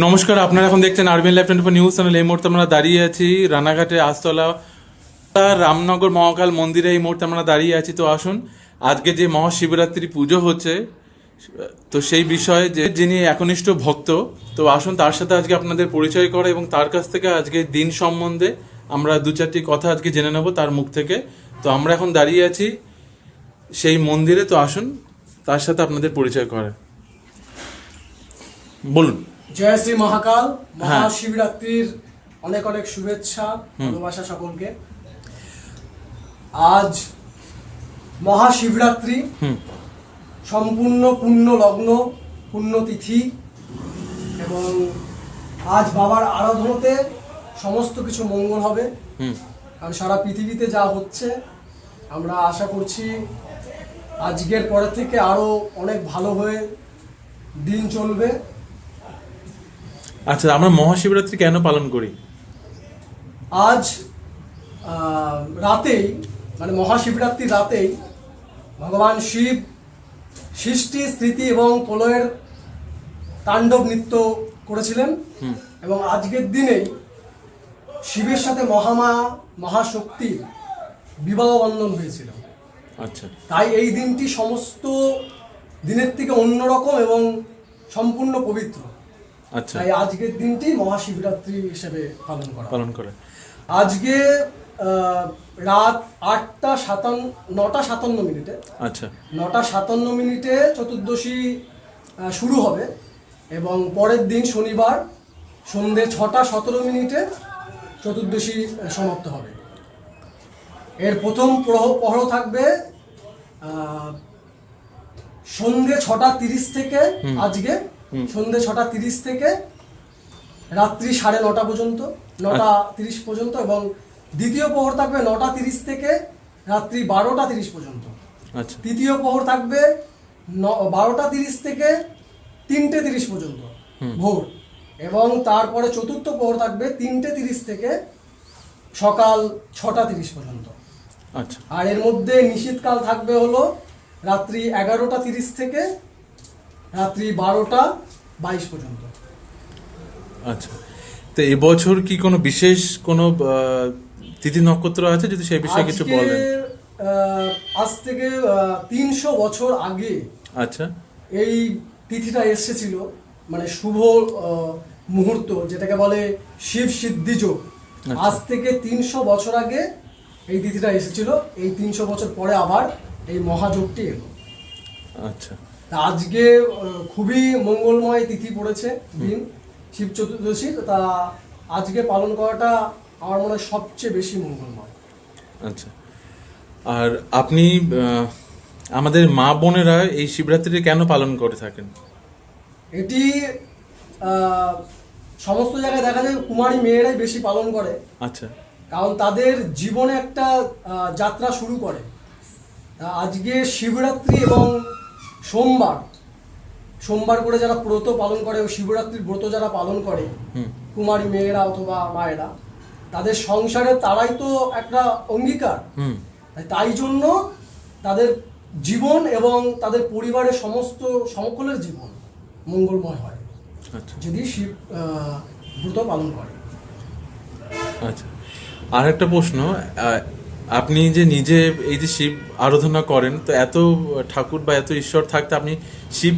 নমস্কার, আপনারা এখন দেখছেন আরবিএন লাইভ 24 নিউজ চ্যানেল। এই মুহূর্তে আমরা দাঁড়িয়ে আছি রানাঘাটে আস্তলা রামনগর মহাকাল মন্দিরে। এই মুহূর্তে আমরা দাঁড়িয়ে আছি। তো আসুন, আজকে যে মহাশিবরাত্রি পুজো হচ্ছে, তো সেই বিষয়ে যে যিনি একনিষ্ঠ ভক্ত, তো আসুন তার সাথে আজকে আপনাদের পরিচয় করে এবং তার কাছ থেকে আজকে দিন সম্বন্ধে আমরা দু চারটি কথা আজকে জেনে নেব তার মুখ থেকে। তো আমরা এখন দাঁড়িয়ে আছি সেই মন্দিরে। তো আসুন তার সাথে আপনাদের পরিচয় করে বলুন। জয় শ্রী মহাকাল। মহাশিবরাত্রির অনেক অনেক শুভেচ্ছা, ভালোবাসা সকলকে। আজ মহাশিবরাত্রি, সম্পূর্ণ পূর্ণ লগ্ন, পূর্ণ তিথি, এবং আজ বাবার আরাধনাতে সমস্ত কিছু মঙ্গল হবে। কারণ সারা পৃথিবীতে যা হচ্ছে, আমরা আশা করছি আজকের পরে থেকে আরো অনেক ভালো হয়ে দিন চলবে। আচ্ছা, আমরা মহাশিবরাত্রি কেন পালন করি? আজ রাতেই, মানে মহাশিবরাত্রির রাতেই ভগবান শিব সৃষ্টি, স্থিতি এবং প্রলয়ের তাণ্ডব নৃত্য করেছিলেন, এবং আজকের দিনেই শিবের সাথে মহাশক্তির বিবাহ বন্ধন হয়েছিল। আচ্ছা, তাই এই দিনটি সমস্ত দিনের থেকে অন্যরকম এবং সম্পূর্ণ পবিত্র। আচ্ছা, তাই আজকের দিনটি মহাশিবরাত্রি হিসেবে পালন করে। আজকে রাত 9:57 আচ্ছা, 9:57 চতুর্দশী শুরু হবে, এবং পরের দিন শনিবার সন্ধ্যে 6:17 চতুর্দশী সমাপ্ত হবে। এর প্রথম প্রহর থাকবে সন্ধ্যে 6:30 থেকে, আজকে সন্ধ্যে 6:30 থেকে রাত্রি 9:30 পর্যন্ত, 9:30 পর্যন্ত, এবং দ্বিতীয় প্রহর থাকবে 9:30 থেকে রাত্রি 12:30 পর্যন্ত। আচ্ছা, তৃতীয় প্রহর থাকবে 12:30 থেকে 3:30 পর্যন্ত ভোর, এবং তারপরে চতুর্থ প্রহর থাকবে 3:30 থেকে সকাল 6:30 পর্যন্ত। আচ্ছা, আর এর মধ্যে নিশীথকাল থাকবে হলো রাত্রি 11:30 থেকে রাত্রি 12:22 পর্যন্ত। আচ্ছা। তো এবছর কি কোনো বিশেষ কোনো তিথি নক্ষত্র আছে? যদি সেই বিষয়ে কিছু বলেন। আজ থেকে 300 বছর আগে আচ্ছা, এই তিথিটা এসেছিল, মানে শুভ মুহূর্ত, যেটাকে বলে শিব সিদ্ধি যোগ। আজ থেকে 300 বছর আগে এই তিথিটা এসেছিল। এই 300 বছর পরে আবার এই মহাযোগটি এলো। আচ্ছা। তা আজকে খুবই মঙ্গলময় তিথি পড়েছে, দিন শিব চতুর্দশী। তা আজকে পালন করাটা আমার মনে হয় সবচেয়ে বেশি মঙ্গলময়। আচ্ছা, আর আপনি আমাদের মা বোনেরা এই শিবরাত্রিটা কেন পালন করে থাকেন? এটি সমস্ত জায়গায় দেখা যায় কুমারী মেয়েরাই বেশি পালন করে। আচ্ছা, কারণ তাদের জীবনে একটা যাত্রা শুরু করে। আজকে শিবরাত্রি এবং সোমবার করে যারা ব্রত পালন করে, শিবরাত্রির ব্রত যারা পালন করে, কুমারী মেয়েরা অথবা মায়েরা, তাদের সংসারে তারাই তো একটা অঙ্গীকার। তাই জন্য তাদের জীবন এবং তাদের পরিবারের সকলের জীবন মঙ্গলময় হয় যদি শিব ব্রত পালন করে। আচ্ছা, আর একটা প্রশ্ন, আপনি যে নিজে এই যে শিব আরাধনা করেন, তো এত ঠাকুর বা এত ঈশ্বর থাকতে আপনি শিব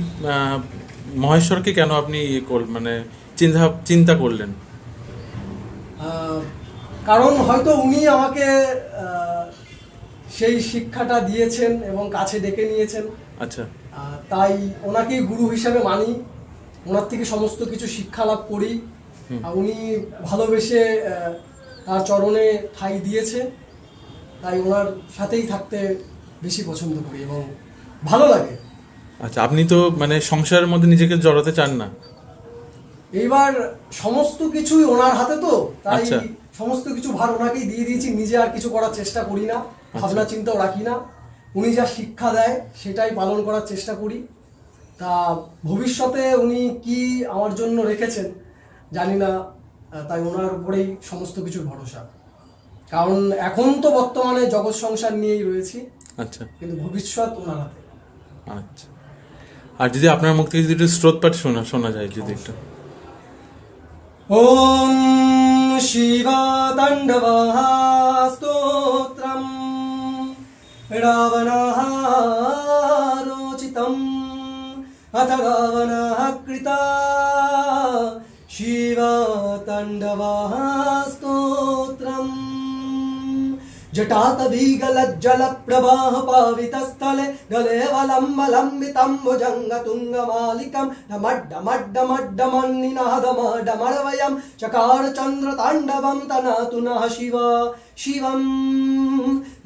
মহেশ্বরকে কেন আপনি মানে চিন্তা করলেন? কারণ হয়তো উনি আমাকে সেই শিক্ষাটা দিয়েছেন এবং কাছে ডেকে নিয়েছেন। আচ্ছা, তাই ওনাকেই গুরু হিসেবে মানি, ওনার থেকে সমস্ত কিছু শিক্ষা লাভ করি। উনি ভালোবেসে তার চরণে ঠাঁই দিয়েছে, তাই ওনার সাথেই থাকতে বেশি পছন্দ করি এবং ভালো লাগে। আচ্ছা, আপনি তো মানে সংসারের মধ্যে নিজেকে জড়াতে চান না? এইবার সমস্ত কিছুই ওনার হাতে, তো তাই সমস্ত কিছু ভার ওনাকেই দিয়ে দিয়েছি। নিজে আর কিছু করার চেষ্টা করি না, ভাবনা চিন্তাও রাখি না। উনি যা শিক্ষা দেয় সেটাই পালন করার চেষ্টা করি। তা ভবিষ্যতে উনি কি আমার জন্য রেখেছেন জানি না, তাই ওনার উপরেই সমস্ত কিছুর ভরসা। কারণ এখন তো বর্তমানে জগৎ সংসার নিয়েই রয়েছি। আচ্ছা, কিন্তু ভবিষ্যৎ ওনার হাতে। আচ্ছা, আর যদি আপনার মুখ থেকে যদি একটু স্রোত পাঠ শোনা যায়, যদি একটু। ॐ शिवताण्डवः स्तोत्रम् रावणः रोचितम् अथ रावणः कृता शिवताण्डवः स्तोत्रम् जटातभीगलज्जलप्रवाह पावितस्थले गले वलम्बलम्बितं भुजङ्गतुङ्गमालिकं डमड्डमड्डमड्डमन्निनादमडमरवयं चकार चन्द्रताण्डवं तनतु नः शिव शिवम्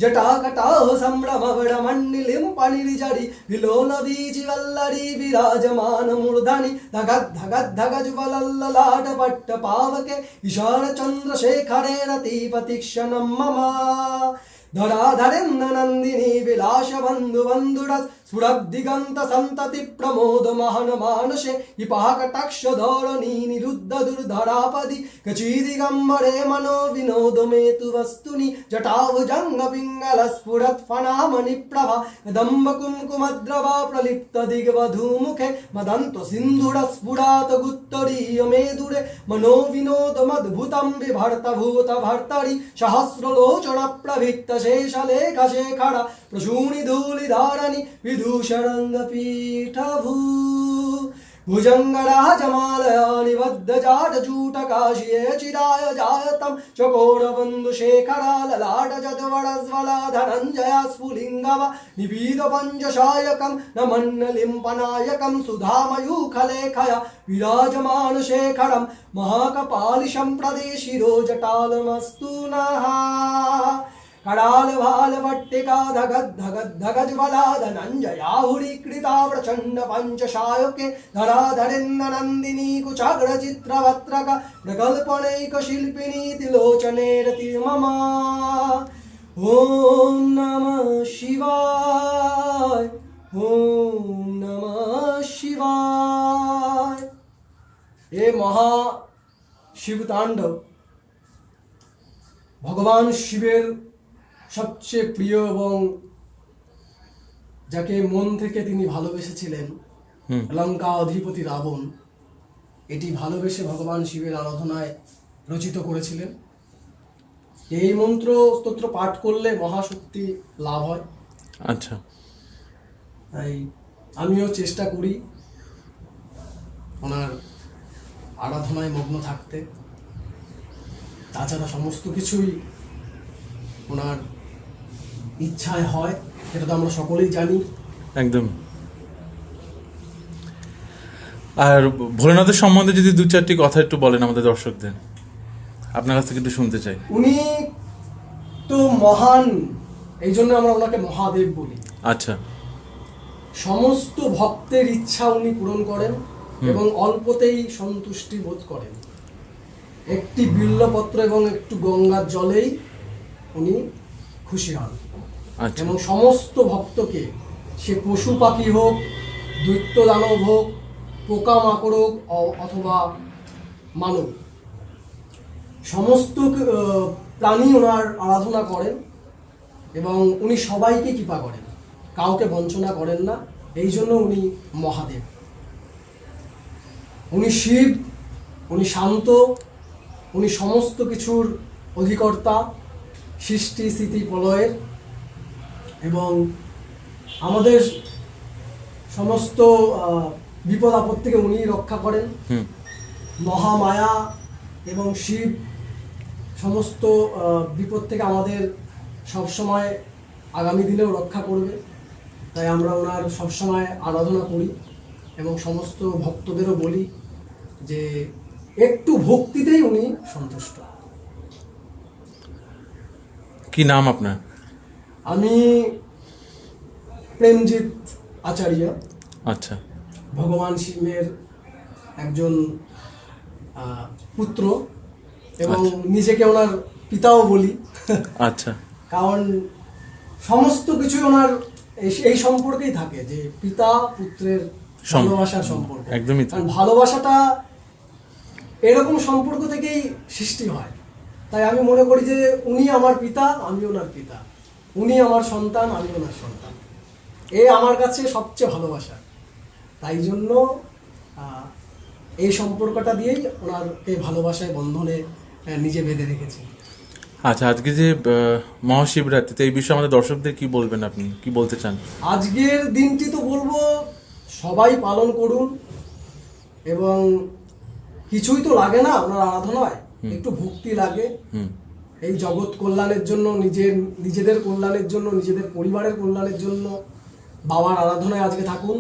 जटाकटाः सम्भ्रमवडमण्डिलिम्पणिरिजरि विलोलवीजिवल्लरी विराजमानमूर्धनि धगज्वलल्ललाटपट्टपावके विशालचन्द्रशेखरे रतिपतिक्षणं मम धराधरेन्द्र नन्दिनी विलास बन्धु बन्धुरस स्फुरद्दिगन्त सन्तति प्रमोद महन मानसे विपाकटाक्ष धौरणी निरुद्ध दुर्धरापदि कचिदिगम्बरे मनो विनोद मेतु वस्तुनि जटाभुजङ्ग पिङ्गल स्फुरत् फणामणि प्रभा कदम्ब कुङ्कुमद्रवा प्रलिप्त दिग्वधूमुखे मदन्त सिन्धुर स्फुरात गुत्तरीय मेदुरे मनो विनोद मद्भुतं बिभर्त भूत भर्तरि सहस्रलोचन प्रभिक्त शेषलेख शेखर प्रसूनि धूलिधारनि विदूषरङ्गपीठभू भुजङ्गराजमालया निबद्धजाटजूटकाशिये चिराय जायतं चकोरबन्धुशेखरा ललाटजद्वरज्वला धनञ्जया स्फुलिङ्गव निबीधपञ्चशायकं नमन्नलिम्पनायकं सुधामयूखलेखया विराजमानशेखरं महाकपालिशं प्रदेशिरो जटालमस्तु नः कराल भाल वट्टिका धगज्वला धनञ्जयाहुरी कृता प्रचण्ड पञ्चशायके धराधरेन्द्र नन्दिनी कुचाग्र चित्रवत्रक प्रकल्पनैक शिल्पिनी तिलोचने रतिर्मम ॐ नमः शिवाय ॐ नमः शिवाय। ये महा शिव तांडव भगवान शिवेर সবচেয়ে প্রিয় এবং যাকে মন থেকে তিনি ভালোবেসেছিলেন লঙ্কা অধিপতি রাবণ, এটি ভালোবেসে ভগবান শিবের আরাধনায় রচিত করেছিলেন। এই মন্ত্র স্তোত্র পাঠ করলে মহাশক্তি লাভ হয়। আচ্ছা, তাই আমিও চেষ্টা করি ওনার আরাধনায় মগ্ন থাকতে। তাছাড়া সমস্ত কিছুই ওনার ইচ্ছায় হয়, সেটা তো আমরা সকলেই জানি। একদম। আর ভোলেনাথের সম্বন্ধে যদি দু চারটি কথা একটু বলেন আমাদের দর্শকদের, আপনার কাছ থেকে একটু শুনতে চাই। উনি তো মহান, এই জন্য আমরা ওনাকে মহাদেব বলি। আচ্ছা। সমস্ত ভক্তের ইচ্ছা উনি পূরণ করেন এবং অল্পতেই সন্তুষ্টি বোধ করেন। একটি বিল্লপত্র এবং একটু গঙ্গার জলেই উনি খুশি হন। আচ্ছা। এবং সমস্ত ভক্তকে, সে পশু পাখি হোক, দৈত্য দানব হোক, পোকা মাকড় হোক অথবা মানব, সমস্ত প্রাণী ওনার আরাধনা করেন এবং উনি সবাইকে কৃপা করেন, কাউকে বঞ্চনা করেন না। এই জন্য উনি মহাদেব। উনি শিব, উনি শান্ত, উনি সমস্ত কিছুর অধিকর্তা, সৃষ্টি স্থিতি প্রলয়ের, এবং আমাদের সমস্ত বিপদ আপদ থেকে উনি রক্ষা করেন। মহামায়া এবং শিব সমস্ত বিপদ থেকে আমাদের সবসময় আগামী দিনেও রক্ষা করবে। তাই আমরা ওনার সবসময় আরাধনা করি এবং সমস্ত ভক্তদেরও বলি যে একটু ভক্তিতেই উনি সন্তুষ্ট। কি নাম আপনার? আমি প্রেমজিৎ আচার্য। আচ্ছা। ভগবান শিবের একজন পুত্র এবং নিজেকে ওনার পিতাও বলি। আচ্ছা। কারণ সমস্ত কিছু ওনার এই সম্পর্কেই থাকে, যে পিতা পুত্রের ভালোবাসার সম্পর্ক। একদমই। কারণ ভালোবাসাটা এরকম সম্পর্ক থেকেই সৃষ্টি হয়। তাই আমি মনে করি যে উনি আমার পিতা, আমি ওনার পিতা, উনি আমার সন্তান, আমি ওনার সন্তান। এই আমার কাছে সবচেয়ে ভালোবাসা। তাই জন্য এই সম্পর্কটা দিয়েই ওনারকে ভালোবাসায় বন্ধনে নিজে বেঁধে রেখেছি। আচ্ছা, আজকে যে মহাশিবরাত্রি, তো এই বিষয়ে আমাদের দর্শকদের কি বলবেন, আপনি কি বলতে চান? আজকের দিনটি তো বলবো সবাই পালন করুন, এবং কিছুই তো লাগে না ওনার আরাধনায়, একটু ভক্তি লাগে। হুম। এই জগৎ কল্যাণের জন্য, নিজেদের কল্যাণের জন্য, নিজেদের পরিবারের কল্যাণের জন্য বাবার আরাধনায় আজকে থাকুন।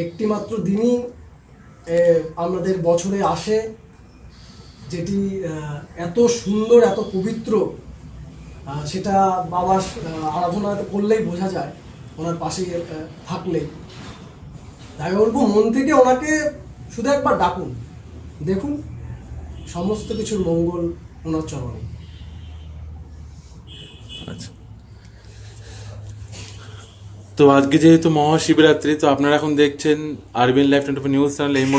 একটি মাত্র দিনই আমাদের বছরে আসে, যেটি এত সুন্দর, এত পবিত্র, সেটা বাবার আরাধনা করলেই বোঝা যায়, ওনার পাশে থাকলেই। তাই বলবো, মন থেকে ওনাকে শুধু একবার ডাকুন, দেখুন সমস্ত কিছুর মঙ্গল ওনার চরণে। আচ্ছা, তো আজকে যেহেতু মহাশিবরাত্রি, তো আপনারা এখন দেখছেন আরবিএন লাইভ 24 নিউজ চ্যানেল। এই মুহূর্তে